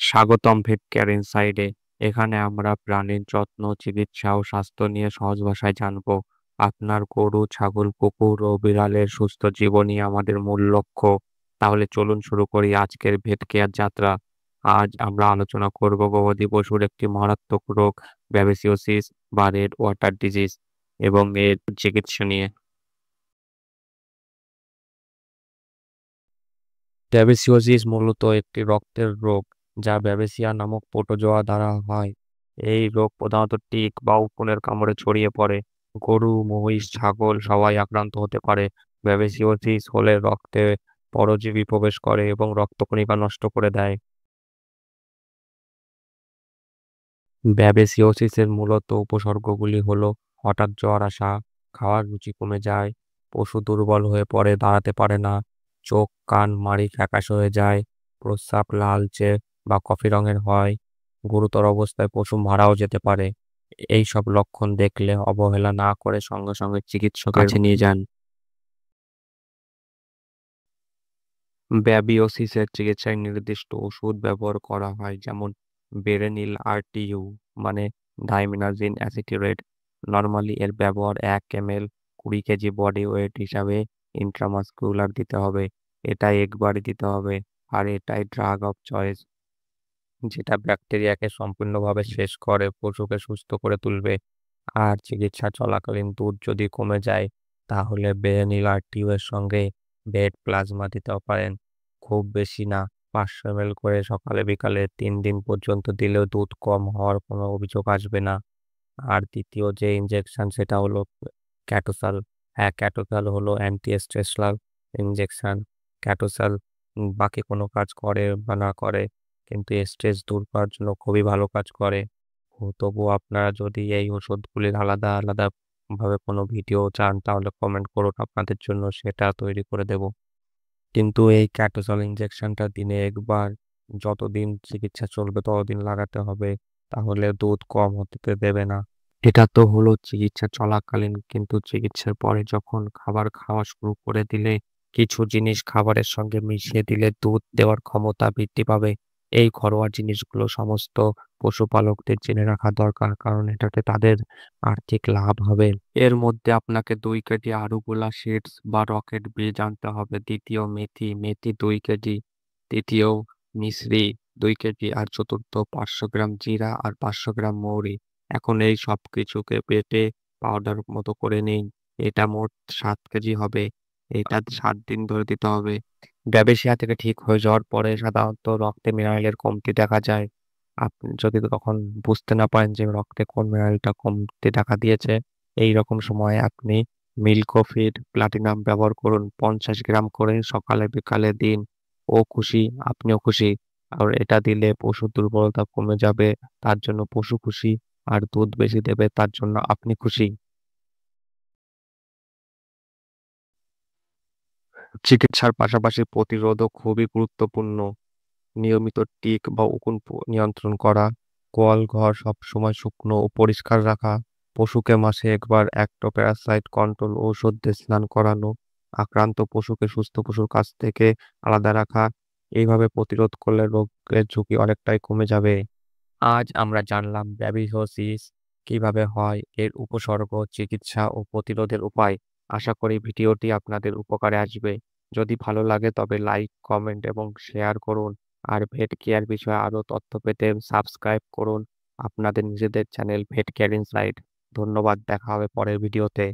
স্বাগতম ভেট কেয়ার ইনসাইডে। এখানে আমরা প্রাণীর যত্ন, চিকিৎসা ও স্বাস্থ্য নিয়ে সহজ ভাষায় জানবো। আপনার গরু, ছাগল, কুকুর ও বিড়ালের সুস্থ জীবনই আমাদের মূল লক্ষ্য। তাহলে চলুন শুরু করি আজকের ভেট কেয়ার যাত্রা। আজ আমরা আলোচনা করব গবাদি পশুর একটি মারাত্মক রোগ, ব্যাবেসিওসিস বা রেড ওয়াটার ডিজিজ এবং এর চিকিৎসা নিয়ে। ব্যাবেসিওসিস মূলত একটি রক্তের রোগ যা ব্যাবেসিয়া নামক প্রোটোজোয়া দ্বারা হয়। এই রোগ প্রধানত টিক বা উকুনের কামড়ে ছড়িয়ে পড়ে। গরু, মহিষ, ছাগল সবাই আক্রান্ত হতে পারে। ব্যাবেসিওসিস হলে রক্তে পরজীবী প্রবেশ করে এবং রক্তকণিকা নষ্ট করে দেয়। ব্যাবেসিওসিসের মূলত উপসর্গগুলি হলো হঠাৎ জ্বর আসা, খাওয়ার রুচি কমে যায়, পশু দুর্বল হয়ে পড়ে, দাঁড়াতে পারে না, চোখ, কান, মাড়ি ফ্যাকাশে হয়ে যায়, প্রস্রাব লালচে বা কফি রঙের হয়, গুরুতর অবস্থায় পশু মারাও যেতে পারে। এই সব লক্ষণ দেখলে অবহেলা না করে সঙ্গে সঙ্গে চিকিৎসকের কাছে নিয়ে যান। ব্যাবিওসিসের চিকিৎসায় নির্দিষ্ট ওষুধ ব্যবহার করা হয়, যেমন বেরেনিল আরটিইউ মানে ডাইমিনাজিন অ্যাসিটিরেট। নর্মালি এর ব্যবহার 1 ml 20 কেজি বডি ওয়েট হিসাবে ইন্ট্রামাসকুলার দিতে হবে। এটা একবারই দিতে হবে, আর এটাই ড্রাগ অফ চয়েস, যেটা ব্যাকটেরিয়াকে সম্পূর্ণভাবে শেষ করে পশুকে সুস্থ করে তুলবে। আর চিকিৎসা চলাকালীন দুধ যদি কমে যায়, তাহলে বেরেনিল আরটিইউ এর সঙ্গে বেড প্লাজমা দিতেও পারেন। খুব বেশি না, 500 ml করে সকালে বিকালে 3 দিন পর্যন্ত দিলেও দুধ কম হওয়ার কোনো অভিযোগ আসবে না। আর দ্বিতীয় যে ইনজেকশন সেটা হলো ক্যাটোসাল। হ্যাঁ, ক্যাটোসাল হলো অ্যান্টি স্ট্রেসরাল ইনজেকশন। ক্যাটোসাল বাকি কোনো কাজ করে বা না করে, কিন্তু স্ট্রেস দূর করার জন্য খুবই ভালো কাজ করে। তবুও আপনারা যদি এই ওষুধগুলির আলাদা আলাদা ভাবে কোনো ভিডিও চান, তাহলে কমেন্ট করুন, আপনাদের জন্য সেটা তৈরি করে দেব। কিন্তু এই ক্যাটোসল ইনজেকশনটা দিনে একবার, যতদিন চিকিৎসা চলবে ততদিন লাগাতে হবে, তাহলে দুধ কম হতে দেবে না। এটা তো হলো চিকিৎসা চলাকালীন, কিন্তু চিকিৎসার পরে যখন খাবার খাওয়া শুরু করে দিলে, কিছু জিনিস খাবারের সঙ্গে মিশিয়ে দিলে দুধ দেওয়ার ক্ষমতা বৃদ্ধি পাবে। এই ঘরোয়া জিনিসগুলো সমস্ত পশুপালকদের জেনে রাখা দরকার, কারণ এটাতে তাদের আর্থিক লাভ হবে। এর মধ্যে আপনাকে 2 কেজি আরুগুলা সিডস বা রকেট বীজ আনতে হবে। দ্বিতীয় মেথি, মেথি 2 কেজি। তৃতীয় মিশ্রি 2 কেজি। আর চতুর্থ 500 গ্রাম জিরা আর 500 গ্রাম মৌরি। এখন এই সব কিছুকে বেটে পাউডার মতো করে নিন। এটা মোট 7 কেজি হবে। এটা 7 দিন ধরে দিতে হবে। ব্যাবেসিয়া থেকে ঠিক হয়ে যাওয়ার পরে সাধারণত রক্তে মিনারেলের কমতি দেখা যায়। আপনি যদি তখন বুঝতে না পারেন যে রক্তে কোন মিনারেলটা কমতি দেখা দিয়েছে, এই রকম সময়ে আপনি মিল্কোফিড প্লাটিনাম ব্যবহার করুন। 50 গ্রাম করে সকালে বিকালে দিন। ও খুশি, আপনিও খুশি। আর এটা দিলে পশুর দুর্বলতা কমে যাবে, তার জন্য পশু খুশি। আর দুধ বেশি দেবে, তার জন্য আপনি খুশি। চিকিৎসার পাশাপাশি প্রতিরোধও খুবই গুরুত্বপূর্ণ। নিয়মিত টিক বা উকুন নিয়ন্ত্রণ করা, গোয়াল ঘর সবসময় শুকনো ও পরিষ্কার রাখা, পশুকে মাসে একবার অ্যাক্টোপ্যারাসাইট কন্ট্রোল ঔষধ দিয়ে স্নান করানো, আক্রান্ত পশুকে সুস্থ পশুর কাছ থেকে আলাদা রাখা। এইভাবে প্রতিরোধ করলে রোগের ঝুঁকি অনেকটাই কমে যাবে। আজ আমরা জানলাম ব্যাবিসিওসিস কিভাবে হয়, এর উপসর্গ, চিকিৎসা ও প্রতিরোধের উপায়। আশা করি ভিডিওটি আপনাদের উপকারে আসবে। যদি ভালো লাগে তবে লাইক, কমেন্ট এবং শেয়ার করুন। আর ভেট কেয়ার বিষয়ে আরও তথ্য পেতে সাবস্ক্রাইব করুন আপনাদের নিজেদের চ্যানেল ভেট কেয়ার ইনসাইট। ধন্যবাদ, দেখা হবে পরের ভিডিওতে।